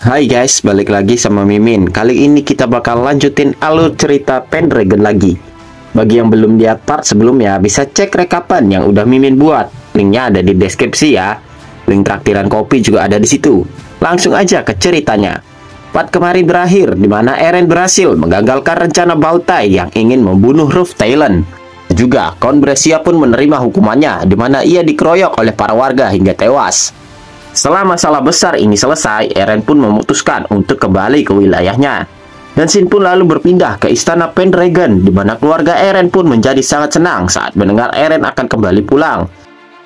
Hai guys, balik lagi sama Mimin. Kali ini kita bakal lanjutin alur cerita Pendragon lagi. Bagi yang belum lihat part sebelumnya, bisa cek rekapan yang udah Mimin buat. Linknya ada di deskripsi ya. Link traktiran kopi juga ada di situ. Langsung aja ke ceritanya. Part kemarin berakhir, di mana Eren berhasil menggagalkan rencana Baltai yang ingin membunuh Ruff Talon. Juga, Count Brescia pun menerima hukumannya, di mana ia dikeroyok oleh para warga hingga tewas. Setelah masalah besar ini selesai, Eren pun memutuskan untuk kembali ke wilayahnya. Dan Shin pun lalu berpindah ke istana Pendragon, di mana keluarga Eren pun menjadi sangat senang saat mendengar Eren akan kembali pulang.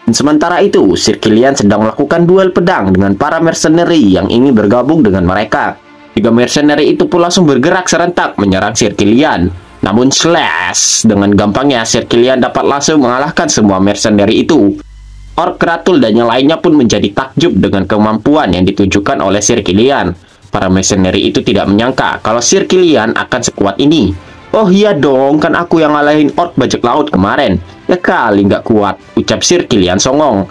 Dan sementara itu, Sir Kilian sedang melakukan duel pedang dengan para mercenary yang ingin bergabung dengan mereka. Tiga mercenary itu pun langsung bergerak serentak menyerang Sir Kilian. Namun slash, dengan gampangnya Sir Kilian dapat langsung mengalahkan semua mercenary itu. Orc Kratul dan yang lainnya pun menjadi takjub dengan kemampuan yang ditunjukkan oleh Sir Kilian. Para mercenary itu tidak menyangka kalau Sir Kilian akan sekuat ini. Oh iya dong, kan aku yang ngalahin orc bajak laut kemarin. Ya kali nggak kuat, ucap Sir Kilian songong.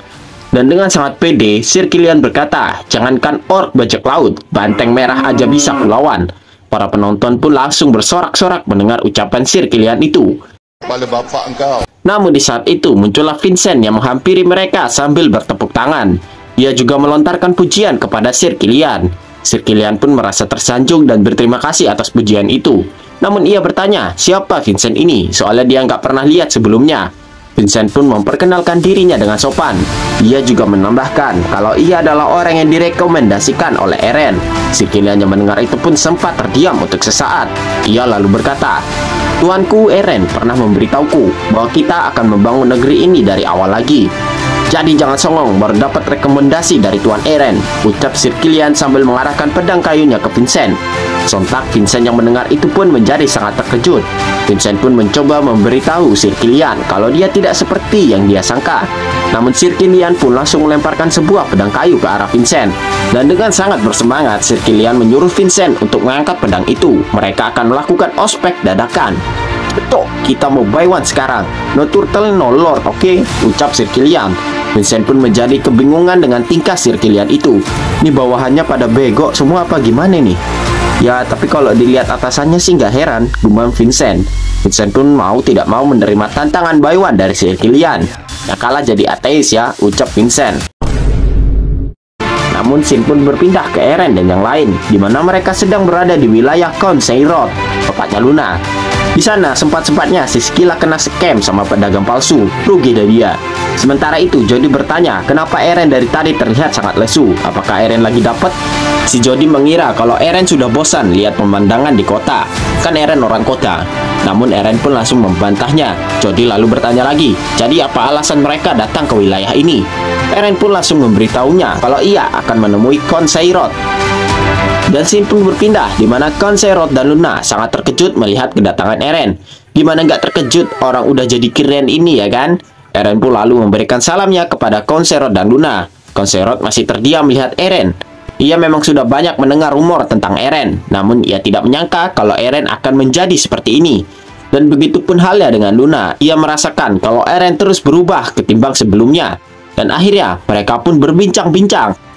Dan dengan sangat pede, Sir Kilian berkata, jangankan orc bajak laut, banteng merah aja bisa kulawan. Para penonton pun langsung bersorak-sorak mendengar ucapan Sir Kilian itu. Kepala bapak engkau. Namun di saat itu muncullah Vincent yang menghampiri mereka sambil bertepuk tangan. Ia juga melontarkan pujian kepada Sir Kilian. Sir Kilian pun merasa tersanjung dan berterima kasih atas pujian itu. Namun ia bertanya, siapa Vincent ini? Soalnya dia nggak pernah lihat sebelumnya. Vincent pun memperkenalkan dirinya dengan sopan. Ia juga menambahkan kalau ia adalah orang yang direkomendasikan oleh Eren. Sir Kilian yang mendengar itu pun sempat terdiam untuk sesaat. Ia lalu berkata, Tuanku Eren pernah memberitahuku bahwa kita akan membangun negeri ini dari awal lagi. Jadi jangan songong baru dapat rekomendasi dari Tuan Eren, ucap Sir Kilian sambil mengarahkan pedang kayunya ke Vincent. Sontak Vincent yang mendengar itu pun menjadi sangat terkejut. Vincent pun mencoba memberitahu Sir Kilian kalau dia tidak seperti yang dia sangka. Namun Sir Kilian pun langsung melemparkan sebuah pedang kayu ke arah Vincent. Dan dengan sangat bersemangat, Sir Kilian menyuruh Vincent untuk mengangkat pedang itu. Mereka akan melakukan ospek dadakan. Betul, kita mau buy one sekarang. No turtle, no lord, oke? Ucap Sir Kilian. Vincent pun menjadi kebingungan dengan tingkah Sir Kilian itu. Ini bawahannya pada bego semua apa gimana nih? Ya, tapi kalau dilihat atasannya sih nggak heran, gumam Vincent. Vincent pun mau tidak mau menerima tantangan buy one dari Sir Kilian. Nah, kalah jadi ateis ya, ucap Vincent. Namun Shin pun berpindah ke Eren dan yang lain, di mana mereka sedang berada di wilayah Count Seiroth, bapaknya Luna. Di sana sempat-sempatnya si Skilla kena scam sama pedagang palsu, rugi dari dia. Sementara itu Jody bertanya, kenapa Eren dari tadi terlihat sangat lesu? Apakah Eren lagi dapat? Si Jody mengira kalau Eren sudah bosan lihat pemandangan di kota. Kan Eren orang kota. Namun Eren pun langsung membantahnya. Jody lalu bertanya lagi, jadi apa alasan mereka datang ke wilayah ini? Eren pun langsung memberitahunya kalau ia akan menemui Count Seiroth. Dan Shin pun berpindah, di mana Count Seiroth dan Luna sangat terkejut melihat kedatangan Eren. Gimana nggak terkejut, orang udah jadi keren ini ya kan? Eren pun lalu memberikan salamnya kepada Count Seiroth dan Luna. Count Seiroth masih terdiam melihat Eren. Ia memang sudah banyak mendengar rumor tentang Eren, namun ia tidak menyangka kalau Eren akan menjadi seperti ini. Dan begitu pun halnya dengan Luna, ia merasakan kalau Eren terus berubah ketimbang sebelumnya. Dan akhirnya mereka pun berbincang-bincang.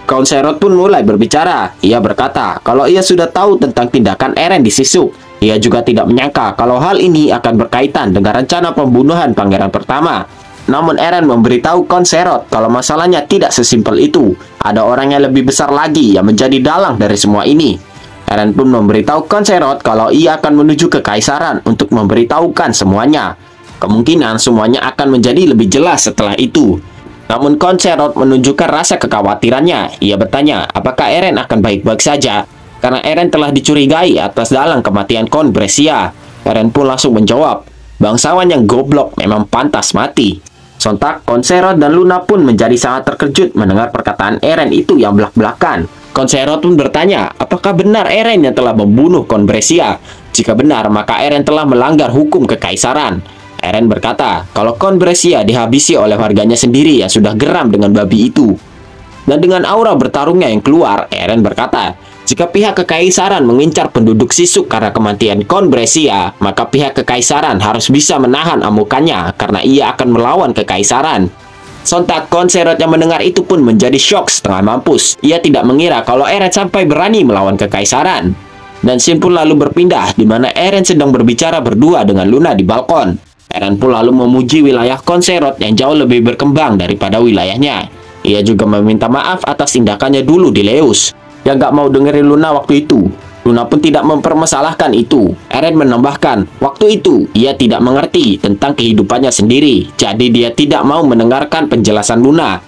Count Seiroth pun mulai berbicara. Ia berkata kalau ia sudah tahu tentang tindakan Eren di Sisuk. Ia juga tidak menyangka kalau hal ini akan berkaitan dengan rencana pembunuhan pangeran pertama. Namun Eren memberitahu Count Seiroth kalau masalahnya tidak sesimpel itu. Ada orang yang lebih besar lagi yang menjadi dalang dari semua ini. Eren pun memberitahu Count Seiroth kalau ia akan menuju ke Kaisaran untuk memberitahukan semuanya. Kemungkinan semuanya akan menjadi lebih jelas setelah itu. Namun Count Seiroth menunjukkan rasa kekhawatirannya. Ia bertanya, apakah Eren akan baik-baik saja? Karena Eren telah dicurigai atas dalang kematian Count Brescia. Eren pun langsung menjawab, bangsawan yang goblok memang pantas mati. Sontak, Count Seiroth dan Luna pun menjadi sangat terkejut mendengar perkataan Eren itu yang belak-belakan. Count Seiroth pun bertanya, apakah benar Eren yang telah membunuh Count Brescia? Jika benar, maka Eren telah melanggar hukum kekaisaran. Eren berkata kalau Count Brescia dihabisi oleh warganya sendiri yang sudah geram dengan babi itu. Dan dengan aura bertarungnya yang keluar, Eren berkata, jika pihak kekaisaran mengincar penduduk Sisuk karena kematian Count Brescia, maka pihak kekaisaran harus bisa menahan amukannya karena ia akan melawan kekaisaran. Sontak Konserot yang mendengar itu pun menjadi syok setengah mampus. Ia tidak mengira kalau Eren sampai berani melawan kekaisaran. Dan scene pun lalu berpindah di mana Eren sedang berbicara berdua dengan Luna di balkon. Eren pun lalu memuji wilayah Konserot yang jauh lebih berkembang daripada wilayahnya. Ia juga meminta maaf atas tindakannya dulu di Leus, yang gak mau dengerin Luna waktu itu. Luna pun tidak mempermasalahkan itu. Eren menambahkan, waktu itu ia tidak mengerti tentang kehidupannya sendiri, jadi dia tidak mau mendengarkan penjelasan Luna.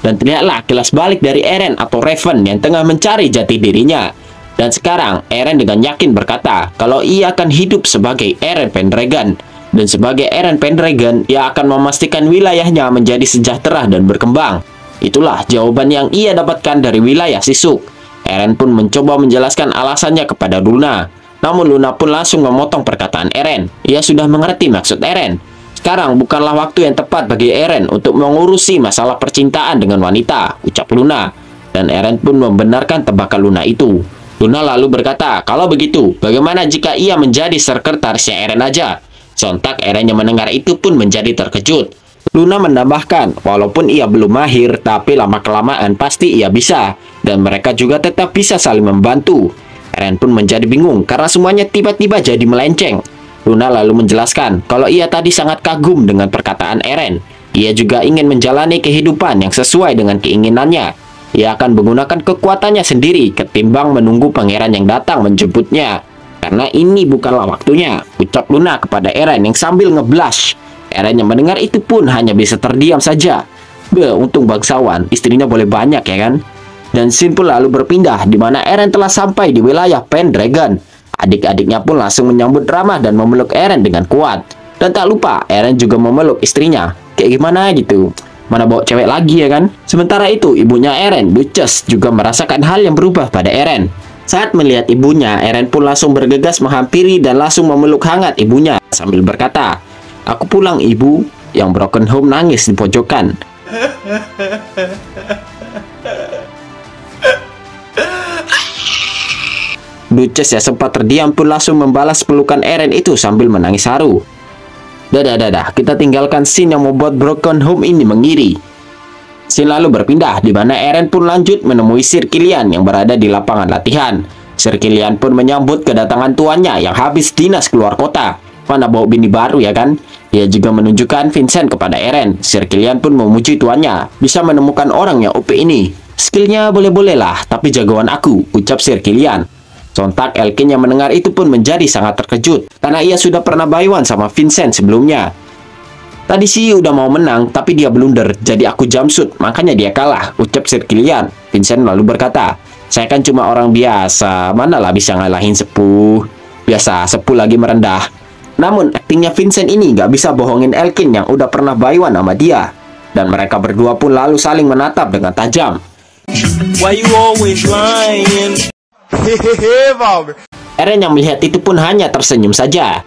Dan terlihatlah kilas balik dari Eren atau Raven yang tengah mencari jati dirinya. Dan sekarang Eren dengan yakin berkata kalau ia akan hidup sebagai Eren Pendragon. Dan sebagai Eren Pendragon, ia akan memastikan wilayahnya menjadi sejahtera dan berkembang. Itulah jawaban yang ia dapatkan dari wilayah Sisuk. Eren pun mencoba menjelaskan alasannya kepada Luna. Namun Luna pun langsung memotong perkataan Eren. Ia sudah mengerti maksud Eren. Sekarang bukanlah waktu yang tepat bagi Eren untuk mengurusi masalah percintaan dengan wanita, ucap Luna. Dan Eren pun membenarkan tebakan Luna itu. Luna lalu berkata, kalau begitu, bagaimana jika ia menjadi sekretarisnya Eren aja? Sontak Eren yang mendengar itu pun menjadi terkejut. Luna menambahkan, walaupun ia belum mahir, tapi lama-kelamaan pasti ia bisa. Dan mereka juga tetap bisa saling membantu. Eren pun menjadi bingung karena semuanya tiba-tiba jadi melenceng. Luna lalu menjelaskan kalau ia tadi sangat kagum dengan perkataan Eren. Ia juga ingin menjalani kehidupan yang sesuai dengan keinginannya. Ia akan menggunakan kekuatannya sendiri ketimbang menunggu pangeran yang datang menjemputnya. Karena ini bukanlah waktunya, ucap Luna kepada Eren yang sambil ngeblush. Eren yang mendengar itu pun hanya bisa terdiam saja. Untung bangsawan, istrinya boleh banyak ya kan? Dan scene pun lalu berpindah di mana Eren telah sampai di wilayah Pendragon. Adik-adiknya pun langsung menyambut ramah dan memeluk Eren dengan kuat. Dan tak lupa Eren juga memeluk istrinya. Kayak gimana gitu? Mana bawa cewek lagi ya kan? Sementara itu ibunya Eren, Duchess, juga merasakan hal yang berubah pada Eren. Saat melihat ibunya, Eren pun langsung bergegas menghampiri dan langsung memeluk hangat ibunya sambil berkata, "Aku pulang ibu." Yang broken home nangis di pojokan. Duchess yang sempat terdiam pun langsung membalas pelukan Eren itu sambil menangis haru. Dadah, kita tinggalkan scene yang membuat broken home ini mengiri. Scene lalu berpindah di mana Eren pun lanjut menemui Sir Kilian yang berada di lapangan latihan. Sir Kilian pun menyambut kedatangan tuannya yang habis dinas keluar kota. Mana bawa bini baru ya kan? Ia juga menunjukkan Vincent kepada Eren. Sir Kilian pun memuji tuannya bisa menemukan orang yang OP ini. Skillnya boleh-boleh lah, tapi jagoan aku, ucap Sir Kilian. Sontak Elkin yang mendengar itu pun menjadi sangat terkejut karena ia sudah pernah buy one sama Vincent sebelumnya. Tadi sih udah mau menang, tapi dia blunder, jadi aku jumpsuit, makanya dia kalah, ucap Sir Kilian. Vincent lalu berkata, saya kan cuma orang biasa, manalah bisa ngalahin sepuh. Biasa, sepuh lagi merendah. Namun, aktingnya Vincent ini nggak bisa bohongin Elkin yang udah pernah buy one sama dia. Dan mereka berdua pun lalu saling menatap dengan tajam. Why you always lying? Eren yang melihat itu pun hanya tersenyum saja.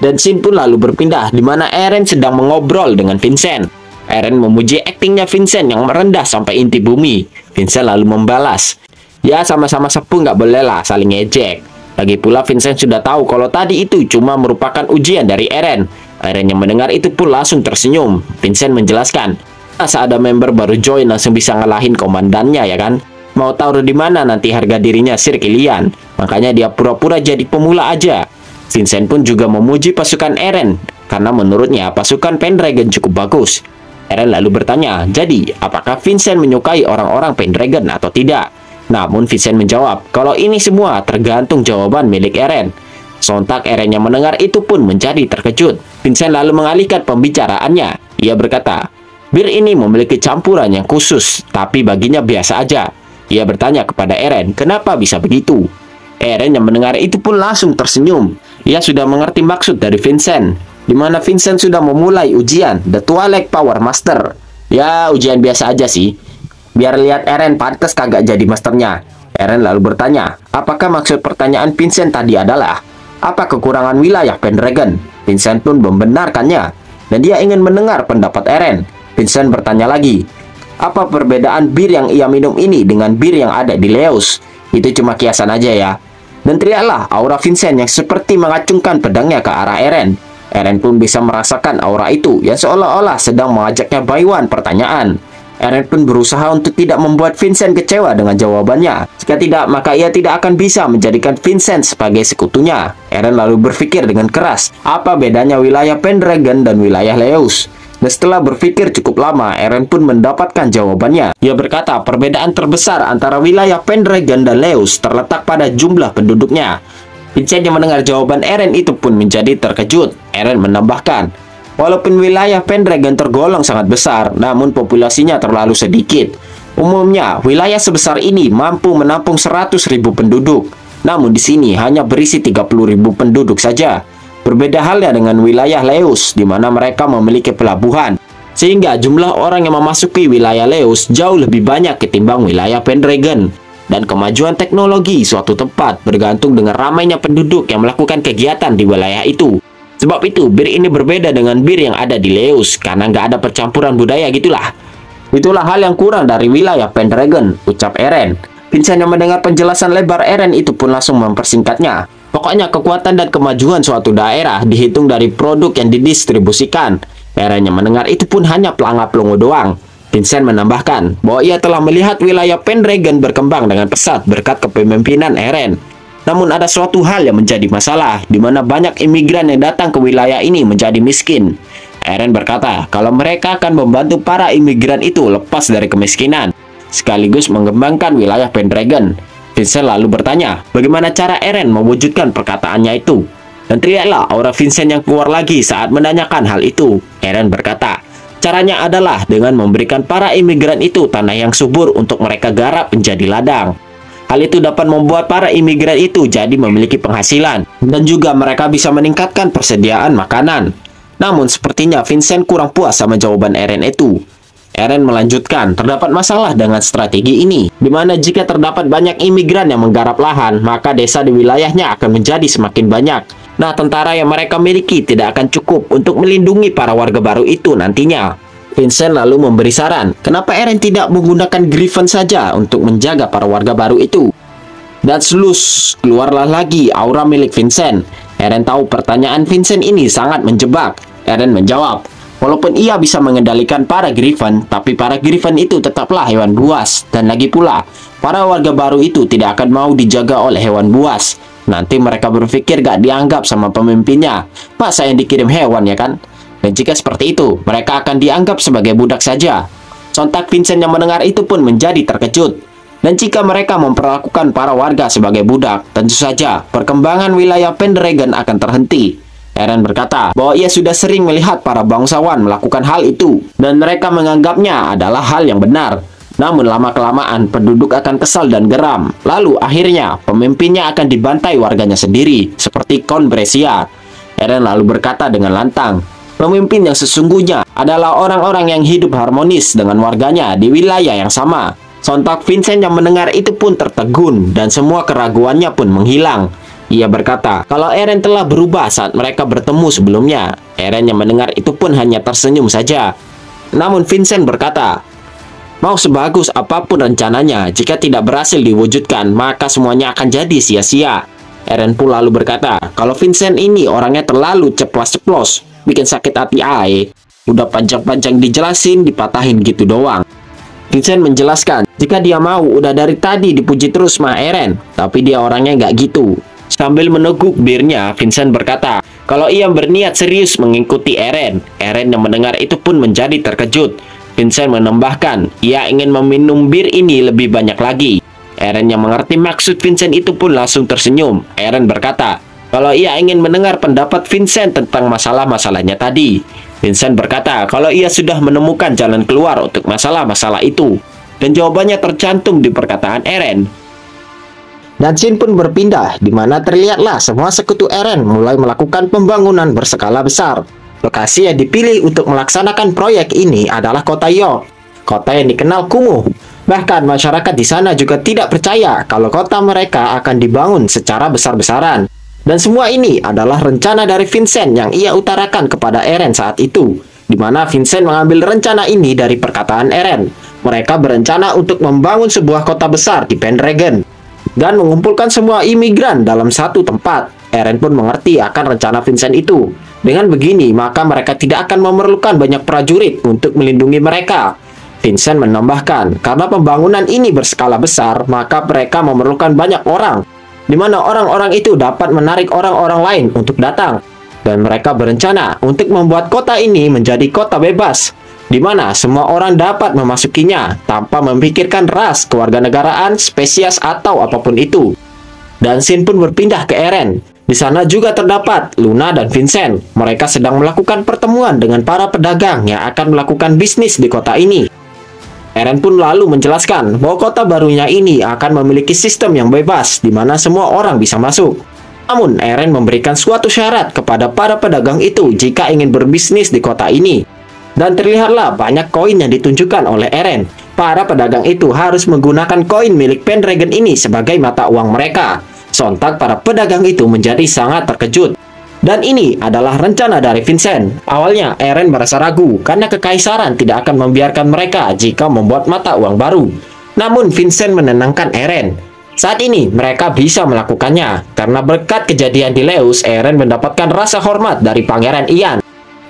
Dan scene pun lalu berpindah di mana Eren sedang mengobrol dengan Vincent. Eren memuji aktingnya Vincent yang merendah sampai inti bumi. Vincent lalu membalas, ya sama-sama sepuh nggak boleh lah saling ngejek. Lagi pula Vincent sudah tahu kalau tadi itu cuma merupakan ujian dari Eren. Eren yang mendengar itu pun langsung tersenyum. Vincent menjelaskan, masa ada member baru join langsung bisa ngalahin komandannya ya kan? Mau taruh di mana nanti harga dirinya Sir Kilian. Makanya dia pura-pura jadi pemula aja. Vincent pun juga memuji pasukan Eren karena menurutnya pasukan Pendragon cukup bagus. Eren lalu bertanya, jadi apakah Vincent menyukai orang-orang Pendragon atau tidak? Namun Vincent menjawab, kalau ini semua tergantung jawaban milik Eren. Sontak Eren yang mendengar itu pun menjadi terkejut. Vincent lalu mengalihkan pembicaraannya. Ia berkata, bir ini memiliki campuran yang khusus, tapi baginya biasa aja. Ia bertanya kepada Eren, kenapa bisa begitu? Eren yang mendengar itu pun langsung tersenyum. Ia sudah mengerti maksud dari Vincent, di mana Vincent sudah memulai ujian The Twilight Power Master. Ya, ujian biasa aja sih. Biar lihat Eren pantas kagak jadi masternya. Eren lalu bertanya, apakah maksud pertanyaan Vincent tadi adalah, apa kekurangan wilayah Pendragon? Vincent pun membenarkannya, dan dia ingin mendengar pendapat Eren. Vincent bertanya lagi, apa perbedaan bir yang ia minum ini dengan bir yang ada di Leus? Itu cuma kiasan aja ya. Dan terlihatlah aura Vincent yang seperti mengacungkan pedangnya ke arah Eren. Eren pun bisa merasakan aura itu yang seolah-olah sedang mengajaknya Baywan pertanyaan. Eren pun berusaha untuk tidak membuat Vincent kecewa dengan jawabannya. Jika tidak, maka ia tidak akan bisa menjadikan Vincent sebagai sekutunya. Eren lalu berpikir dengan keras, apa bedanya wilayah Pendragon dan wilayah Leus? Dan setelah berpikir cukup lama, Eren pun mendapatkan jawabannya. Ia berkata, perbedaan terbesar antara wilayah Pendragon dan Leus terletak pada jumlah penduduknya. Vincent yang mendengar jawaban Eren itu pun menjadi terkejut. Eren menambahkan, walaupun wilayah Pendragon tergolong sangat besar, namun populasinya terlalu sedikit. Umumnya, wilayah sebesar ini mampu menampung 100.000 penduduk. Namun di sini hanya berisi 30.000 penduduk saja. Berbeda halnya dengan wilayah Leus, di mana mereka memiliki pelabuhan. Sehingga jumlah orang yang memasuki wilayah Leus jauh lebih banyak ketimbang wilayah Pendragon. Dan kemajuan teknologi suatu tempat bergantung dengan ramainya penduduk yang melakukan kegiatan di wilayah itu. Sebab itu, bir ini berbeda dengan bir yang ada di Leus, karena nggak ada percampuran budaya gitulah. Itulah hal yang kurang dari wilayah Pendragon, ucap Eren. Vincent yang mendengar penjelasan lebar Eren itu pun langsung mempersingkatnya. Pokoknya kekuatan dan kemajuan suatu daerah dihitung dari produk yang didistribusikan. Eren yang mendengar itu pun hanya pelanga-pelongo doang. Vincent menambahkan bahwa ia telah melihat wilayah Pendragon berkembang dengan pesat berkat kepemimpinan Eren. Namun ada suatu hal yang menjadi masalah, di mana banyak imigran yang datang ke wilayah ini menjadi miskin. Eren berkata kalau mereka akan membantu para imigran itu lepas dari kemiskinan, sekaligus mengembangkan wilayah Pendragon. Vincent lalu bertanya, bagaimana cara Eren mewujudkan perkataannya itu? Dan teriaklah aura Vincent yang keluar lagi saat menanyakan hal itu. Eren berkata, caranya adalah dengan memberikan para imigran itu tanah yang subur untuk mereka garap menjadi ladang. Hal itu dapat membuat para imigran itu jadi memiliki penghasilan, dan juga mereka bisa meningkatkan persediaan makanan. Namun sepertinya Vincent kurang puas sama jawaban Eren itu. Eren melanjutkan, terdapat masalah dengan strategi ini, di mana jika terdapat banyak imigran yang menggarap lahan, maka desa di wilayahnya akan menjadi semakin banyak. Nah, tentara yang mereka miliki tidak akan cukup untuk melindungi para warga baru itu nantinya. Vincent lalu memberi saran, kenapa Eren tidak menggunakan Griffin saja untuk menjaga para warga baru itu? Dan selus, keluarlah lagi aura milik Vincent. Eren tahu pertanyaan Vincent ini sangat menjebak. Eren menjawab, walaupun ia bisa mengendalikan para Griffin, tapi para Griffin itu tetaplah hewan buas. Dan lagi pula, para warga baru itu tidak akan mau dijaga oleh hewan buas. Nanti mereka berpikir gak dianggap sama pemimpinnya. Masa yang dikirim hewan ya kan? Dan jika seperti itu, mereka akan dianggap sebagai budak saja. Sontak Vincent yang mendengar itu pun menjadi terkejut. Dan jika mereka memperlakukan para warga sebagai budak, tentu saja perkembangan wilayah Pendragon akan terhenti. Eren berkata bahwa ia sudah sering melihat para bangsawan melakukan hal itu, dan mereka menganggapnya adalah hal yang benar. Namun lama-kelamaan penduduk akan kesal dan geram. Lalu akhirnya pemimpinnya akan dibantai warganya sendiri, seperti Count Brescia. Eren lalu berkata dengan lantang, pemimpin yang sesungguhnya adalah orang-orang yang hidup harmonis dengan warganya di wilayah yang sama. Sontak Vincent yang mendengar itu pun tertegun dan semua keraguannya pun menghilang. Ia berkata, kalau Eren telah berubah saat mereka bertemu sebelumnya. Eren yang mendengar itu pun hanya tersenyum saja. Namun Vincent berkata, mau sebagus apapun rencananya, jika tidak berhasil diwujudkan, maka semuanya akan jadi sia-sia. Eren pun lalu berkata, kalau Vincent ini orangnya terlalu ceplos-ceplos, bikin sakit hati ae. Udah panjang-panjang dijelasin, dipatahin gitu doang. Vincent menjelaskan, jika dia mau udah dari tadi dipuji terus sama Eren, tapi dia orangnya nggak gitu. Sambil meneguk birnya, Vincent berkata, kalau ia berniat serius mengikuti Eren. Eren yang mendengar itu pun menjadi terkejut. Vincent menambahkan, ia ingin meminum bir ini lebih banyak lagi. Eren yang mengerti maksud Vincent itu pun langsung tersenyum. Eren berkata, kalau ia ingin mendengar pendapat Vincent tentang masalah-masalahnya tadi. Vincent berkata kalau ia sudah menemukan jalan keluar untuk masalah-masalah itu. Dan jawabannya tercantum di perkataan Eren. Dan scene pun berpindah, di mana terlihatlah semua sekutu Eren mulai melakukan pembangunan berskala besar. Lokasi yang dipilih untuk melaksanakan proyek ini adalah kota York, kota yang dikenal kumuh. Bahkan masyarakat di sana juga tidak percaya kalau kota mereka akan dibangun secara besar-besaran. Dan semua ini adalah rencana dari Vincent yang ia utarakan kepada Eren saat itu, di mana Vincent mengambil rencana ini dari perkataan Eren. Mereka berencana untuk membangun sebuah kota besar di Pendragon dan mengumpulkan semua imigran dalam satu tempat. Eren pun mengerti akan rencana Vincent itu. Dengan begini, maka mereka tidak akan memerlukan banyak prajurit untuk melindungi mereka. Vincent menambahkan, karena pembangunan ini berskala besar, maka mereka memerlukan banyak orang, di mana orang-orang itu dapat menarik orang-orang lain untuk datang. Dan mereka berencana untuk membuat kota ini menjadi kota bebas, di mana semua orang dapat memasukinya tanpa memikirkan ras, kewarganegaraan, spesies, atau apapun itu. Dan scene pun berpindah ke Eren. Di sana juga terdapat Luna dan Vincent. Mereka sedang melakukan pertemuan dengan para pedagang yang akan melakukan bisnis di kota ini. Eren pun lalu menjelaskan bahwa kota barunya ini akan memiliki sistem yang bebas, di mana semua orang bisa masuk. Namun, Eren memberikan suatu syarat kepada para pedagang itu jika ingin berbisnis di kota ini. Dan terlihatlah banyak koin yang ditunjukkan oleh Eren. Para pedagang itu harus menggunakan koin milik Pendragon ini sebagai mata uang mereka. Sontak para pedagang itu menjadi sangat terkejut. Dan ini adalah rencana dari Vincent. Awalnya Eren merasa ragu karena kekaisaran tidak akan membiarkan mereka jika membuat mata uang baru. Namun Vincent menenangkan Eren. Saat ini mereka bisa melakukannya karena berkat kejadian di Leus, Eren mendapatkan rasa hormat dari Pangeran Ian.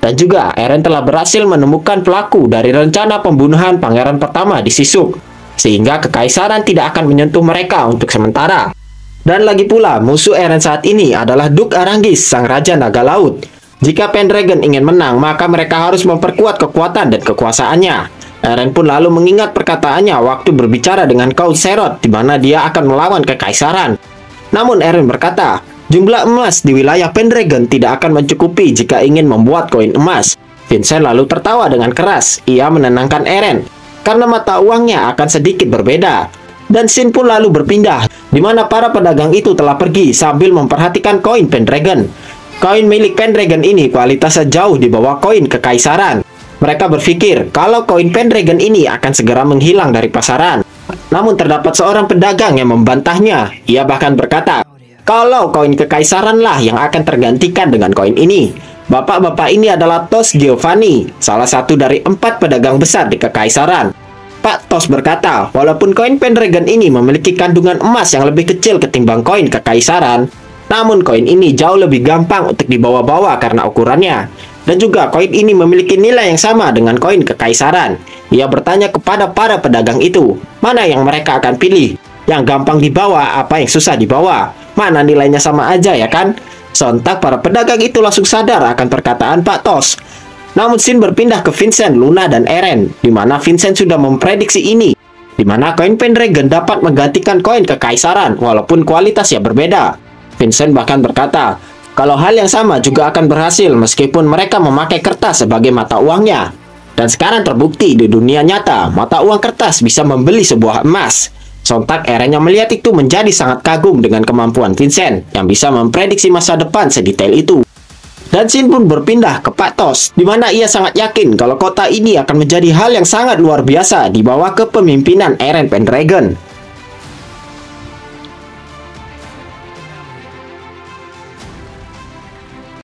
Dan juga Eren telah berhasil menemukan pelaku dari rencana pembunuhan pangeran pertama di Sisuk, sehingga kekaisaran tidak akan menyentuh mereka untuk sementara. Dan lagi pula, musuh Eren saat ini adalah Duke Arangis, sang Raja Naga Laut. Jika Pendragon ingin menang, maka mereka harus memperkuat kekuatan dan kekuasaannya. Eren pun lalu mengingat perkataannya waktu berbicara dengan Count Serot, di mana dia akan melawan kekaisaran. Namun Eren berkata, jumlah emas di wilayah Pendragon tidak akan mencukupi jika ingin membuat koin emas. Vincent lalu tertawa dengan keras. Ia menenangkan Eren, karena mata uangnya akan sedikit berbeda. Dan scene pun lalu berpindah, di mana para pedagang itu telah pergi sambil memperhatikan koin Pendragon. Koin milik Pendragon ini kualitasnya jauh di bawah koin kekaisaran. Mereka berpikir kalau koin Pendragon ini akan segera menghilang dari pasaran. Namun terdapat seorang pedagang yang membantahnya. Ia bahkan berkata, kalau koin kekaisaran lah yang akan tergantikan dengan koin ini. Bapak-bapak ini adalah Tos Giovanni, salah satu dari 4 pedagang besar di kekaisaran. Pak Tos berkata, walaupun koin Pendragon ini memiliki kandungan emas yang lebih kecil ketimbang koin kekaisaran, namun koin ini jauh lebih gampang untuk dibawa-bawa karena ukurannya. Dan juga koin ini memiliki nilai yang sama dengan koin kekaisaran. Ia bertanya kepada para pedagang itu, mana yang mereka akan pilih? Yang gampang dibawa, apa yang susah dibawa? Mana nilainya sama aja ya kan? Sontak para pedagang itu langsung sadar akan perkataan Pak Tos. Namun scene berpindah ke Vincent, Luna, dan Eren, di mana Vincent sudah memprediksi ini, di mana koin Pendragon dapat menggantikan koin kekaisaran walaupun kualitasnya berbeda. Vincent bahkan berkata, kalau hal yang sama juga akan berhasil meskipun mereka memakai kertas sebagai mata uangnya. Dan sekarang terbukti di dunia nyata, mata uang kertas bisa membeli sebuah emas. Sontak Eren yang melihat itu menjadi sangat kagum dengan kemampuan Vincent yang bisa memprediksi masa depan sedetail itu. Dan scene pun berpindah ke Pak Tos, di mana ia sangat yakin kalau kota ini akan menjadi hal yang sangat luar biasa di bawah kepemimpinan Eren Pendragon.